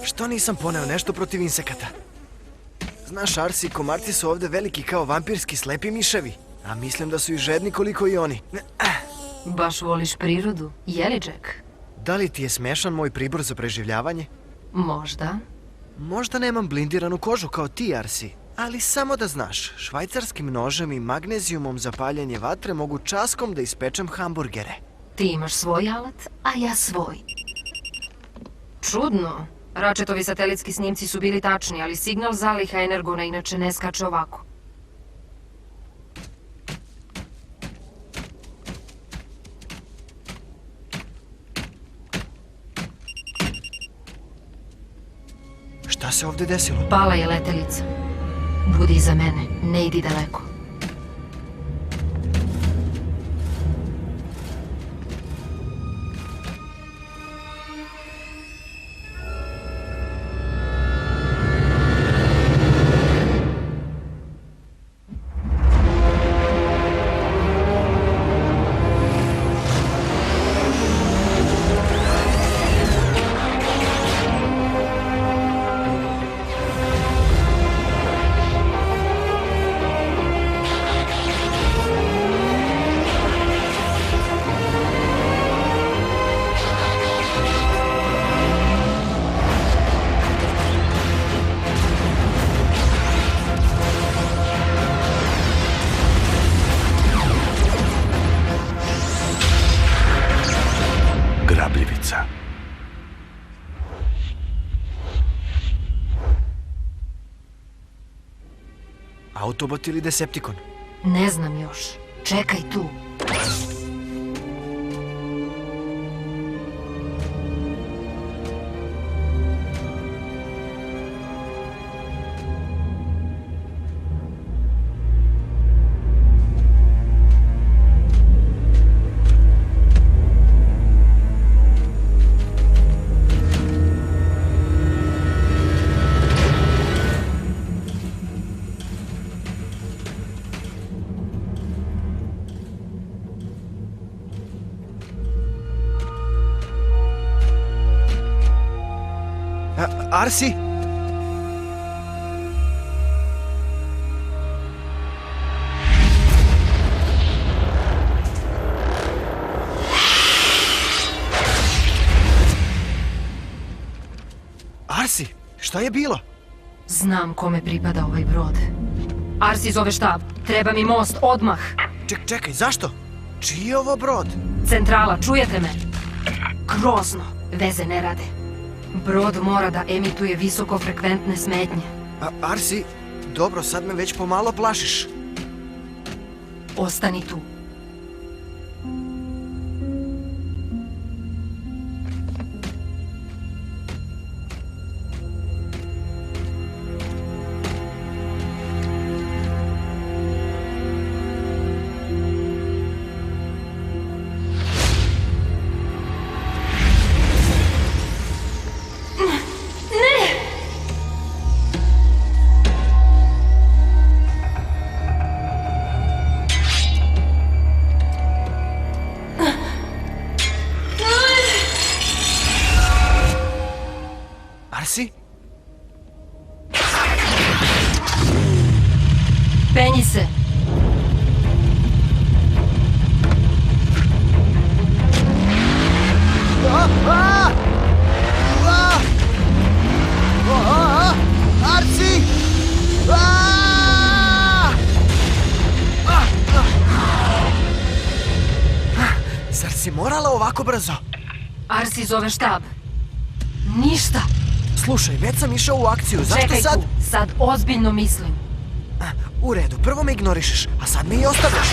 Što nisam poneo nešto protiv insekata? Znaš, Arsi, komarci su ovde veliki kao vampirski slepi miševi. A mislim da su i žedni koliko i oni. Baš voliš prirodu, je li, Jack? Da li ti je smešan moj pribor za preživljavanje? Možda. Možda nemam blindiranu kožu kao ti, Arsi. Ali samo da znaš, švajcarskim nožem i magnezijumom za paljenje vatre mogu časkom da ispečem hamburgere. Ti imaš svoj alat, a ja svoj. Čudno. Ratchetovi satelitski snimci su bili tačni, ali signal zaliha Energona inače ne skače ovako. Šta se ovde desilo? Pala je letelica. Budi iza mene, ne idi daleko. Grabljivica. Autobot ili Decepticon? Ne znam još. Čekaj tu. Arsi? Arsi, šta je bilo? Znam kome pripada ovaj brod. Arsi zove štab. Treba mi most, odmah. Čekaj, zašto? Čiji je ovo brod? Centrala, čujete me? Grozno. Veze ne rade. Brod mora da emituje visokofrekventne smetnje. Arsi, dobro, sad me već pomalo plašiš. Ostani tu. Arsi? Penji se! Arsi! Zar si morala ovako brzo? Arsi zove štab. Ništa! Slušaj, već sam išao u akciju, zašto sad? Čekaj tu, sad ozbiljno mislim. U redu, prvo me ignorišeš, a sad me i ostavljaš.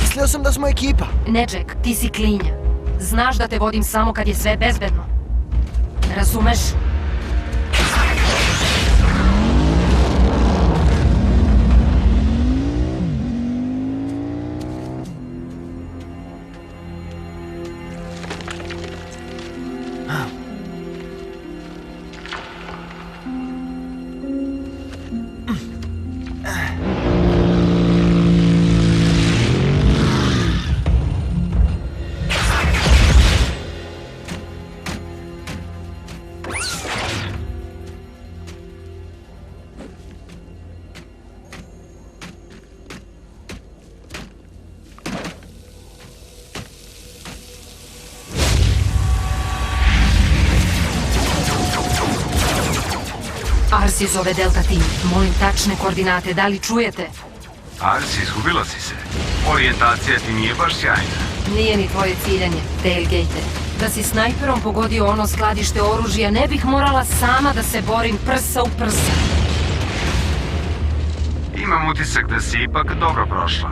Mislio sam da smo ekipa. Ne, Jack, ti si klinja. Znaš da te vodim samo kad je sve bezbedno. Razumeš? Arsi zove Delta Team. Molim tačne koordinate, da li čujete? Arsi, izgubila si se. Orijentacija ti nije baš sjajna. Nije ni tvoje ciljanje, tailgate. Da si snajperom pogodio ono skladište oružja, ne bih morala sama da se borim prsa u prsa. Imam utisak da si ipak dobro prošla.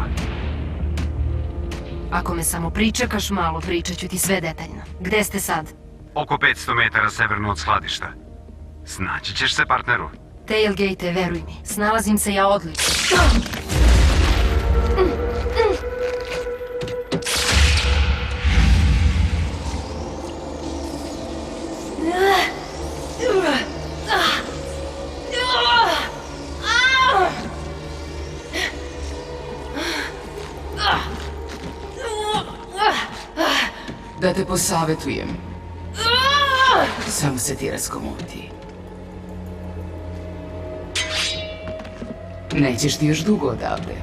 Ako me samo pričekaš malo, pričat ću ti sve detaljno. Gde ste sad? Oko 500 metara severno od skladišta. Snaći ćeš se, partneru. Tailgate, veruj mi, snalazim se ja odlično. Da te posavetujem. Samo se ti raskomuti. Nećeš ti još dugo odavde.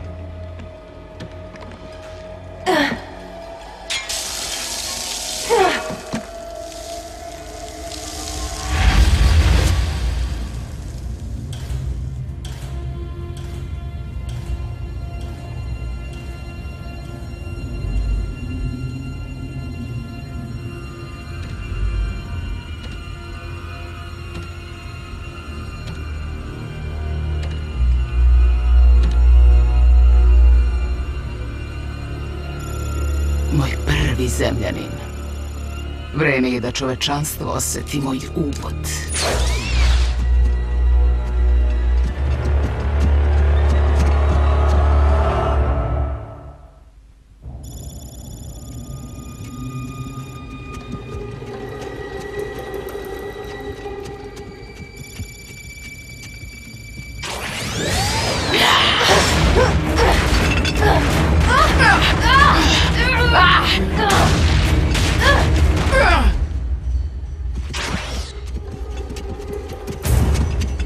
Moj prvi zemljanin. Vreme je da čovečanstvo oseti moj ubod.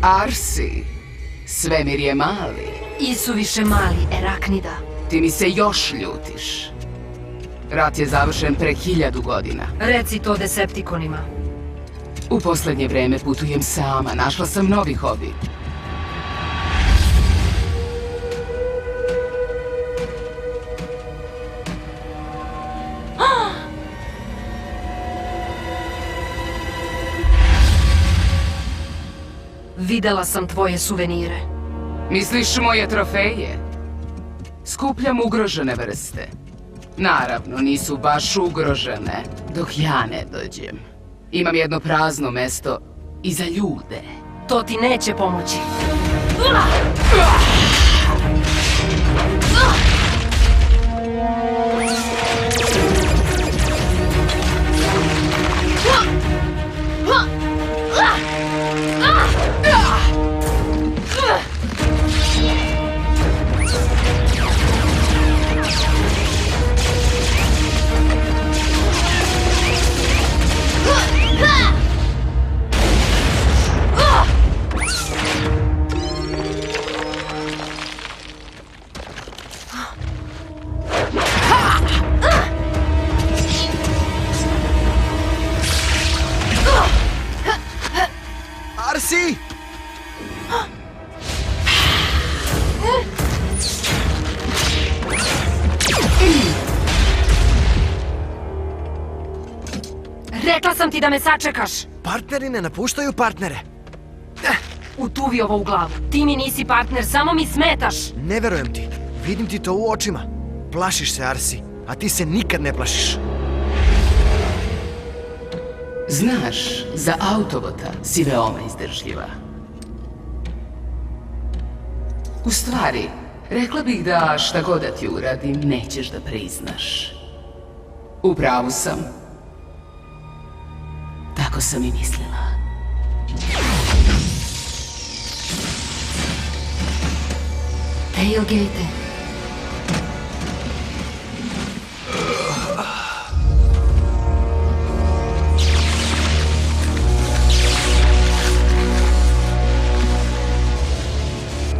Arsi, svemir je mali. Isuviše mali, Eraknida. Ti mi se još ljutiš. Rat je završen pre 1000 godina. Reci to Decepticonima. U poslednje vreme putujem sama, našla sam novi hobi. Videla sam tvoje suvenire. Misliš moje trofeje? Skupljam ugrožene vrste. Naravno, nisu baš ugrožene, dok ja ne dođem. Imam jedno prazno mesto i za ljude. To ti neće pomoći. Arsi! Rekla sam ti da me sačekaš. Partneri ne napuštaju partnere. Utuvi ovo u glavu. Ti mi nisi partner, samo mi smetaš. Ne verujem ti. Vidim ti to u očima. Plašiš se, Arsi, a ti se nikad ne plašiš. Znaš, za Autobota si veoma izdržljiva. U stvari, rekla bih da šta god da ti uradim, nećeš da priznaš. U pravu sam. Tako sam i mislila. Tailgate.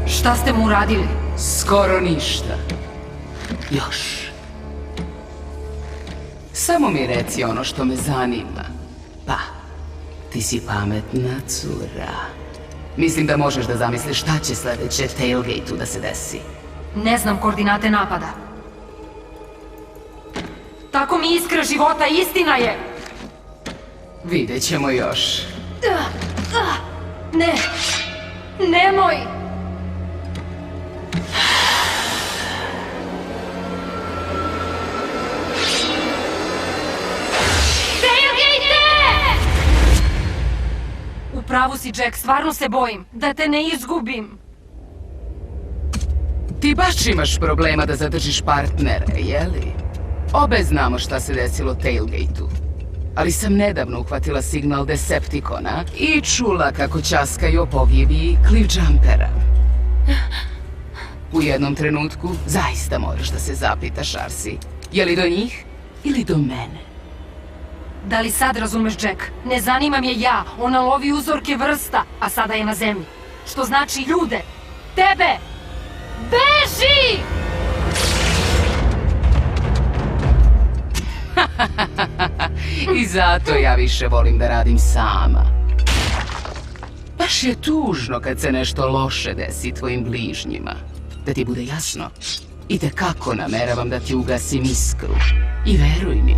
Šta ste mu uradili? Skoro ništa. Još. Samo mi reci ono što me zanima. Pa, ti si pametna cura. Mislim da možeš da zamisliš šta će sledeće tailgate-u da se desi. Ne znam koordinate napada. Tako mi iskra života, istina je! Vidjet ćemo još. Ne! Nemoj! U pravu si, Jack, stvarno se bojim. Da te ne izgubim. Ti baš imaš problema da zadržiš partnere, jeli? Obe znamo šta se desilo tailgate-u. Ali sam nedavno uhvatila signal Decepticona i čula kako ćaskaju o pogibiji Cliffjumpera. U jednom trenutku zaista moraš da se zapitaš, Arsi. Je li do njih ili do mene? Da li sad razumeš, Jack? Ne zanimam je ja. Ona lovi uzorke vrsta, a sada je na zemlji. Što znači ljude. Tebe! Beži! I zato ja više volim da radim sama. Baš je tužno kad se nešto loše desi tvojim bližnjima. Da ti bude jasno, itekako nameravam da ti ugasim iskru. I veruj mi,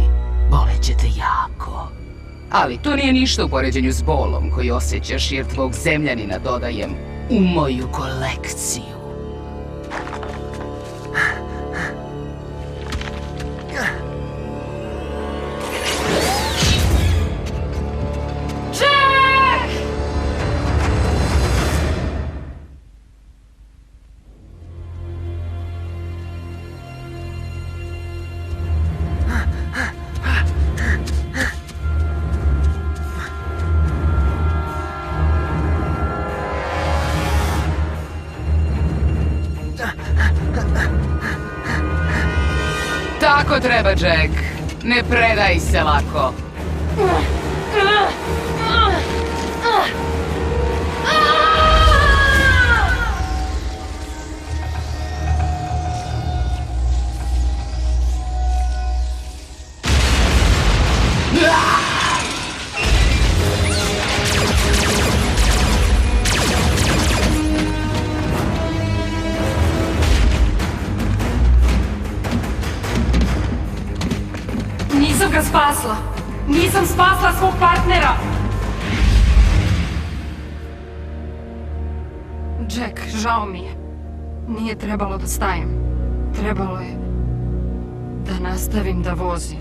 boleće te jako. Ali to nije ništa u poređenju s bolom koji osjećaš jer tvog zemljanina dodajem u moju kolekciju. Tako treba, Jack. Ne predaj se lako. Nisam ga spasla! Nisam spasla svog partnera! Jack, žao mi je. Nije trebalo da stajem. Trebalo je da nastavim da vozim.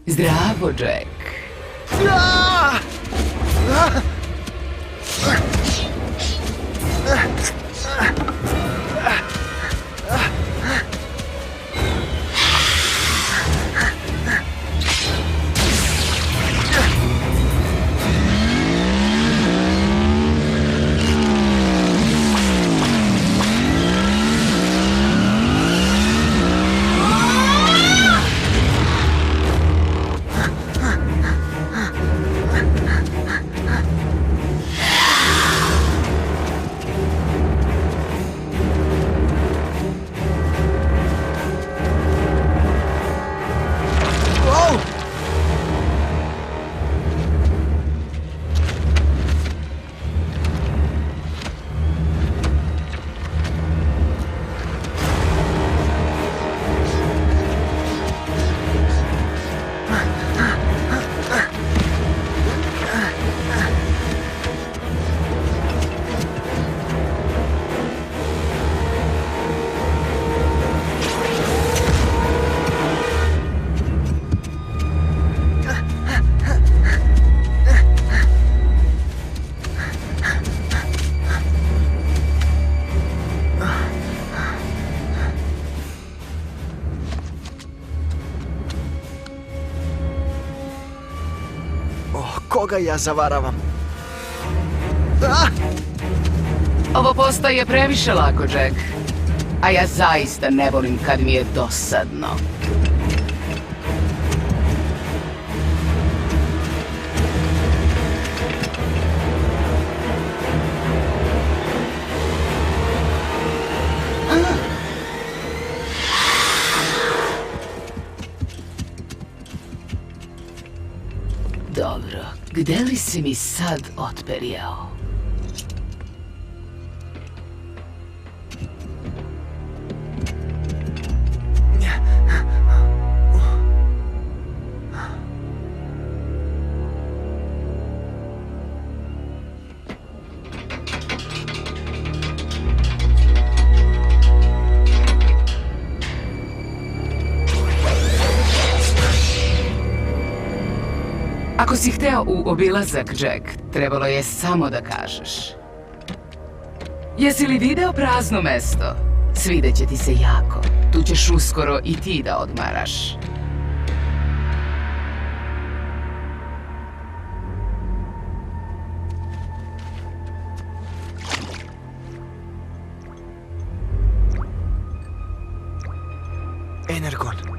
Zdravo, Jack. koga ja zavaravam. Ah! Ovo postaje previše lako, Jack. A ja zaista ne volim kad mi je dosadno. Dobro, gde li si mi sad otperijao? Ako si hteo u obilazak, Jack, trebalo je samo da kažeš. Jesi li video prazno mesto? Svideće ti se jako. Tu ćeš uskoro i ti da odmaraš. Energon.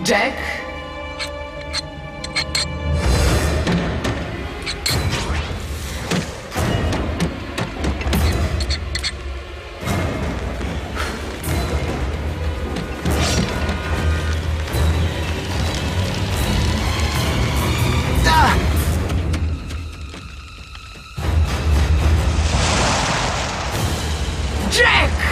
Jack? Jack!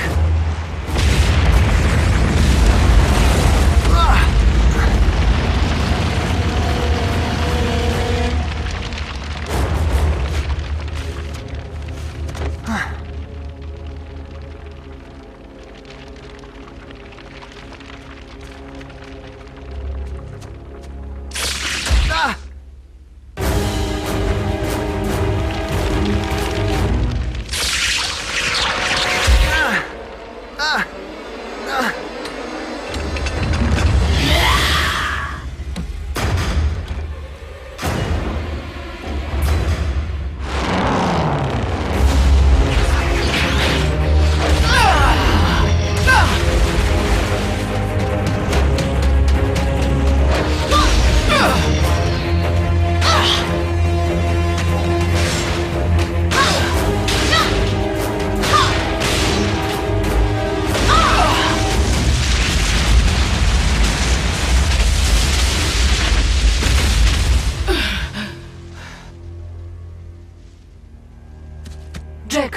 Jack!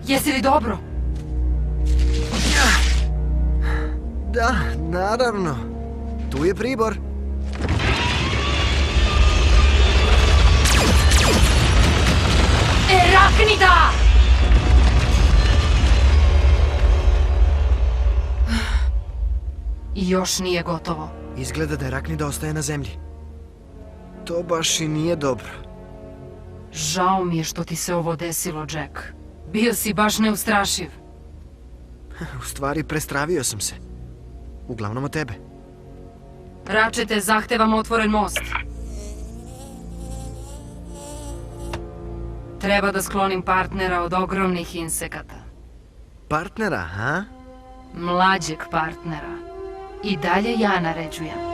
Jesi li dobro? Da, naravno. Tu je pribor. Eraknida! I još nije gotovo. Izgleda da Eraknida ostaje na zemlji. To baš i nije dobro. Žao mi je što ti se ovo desilo, Jack. Bio si baš neustrašiv. U stvari, prestravio sam se. Uglavnom od tebe. Ratchete, zahtevam otvoren most. Treba da sklonim partnera od ogromnih insekata. Partnera, ha? Mlađeg partnera. I dalje ja naređujem.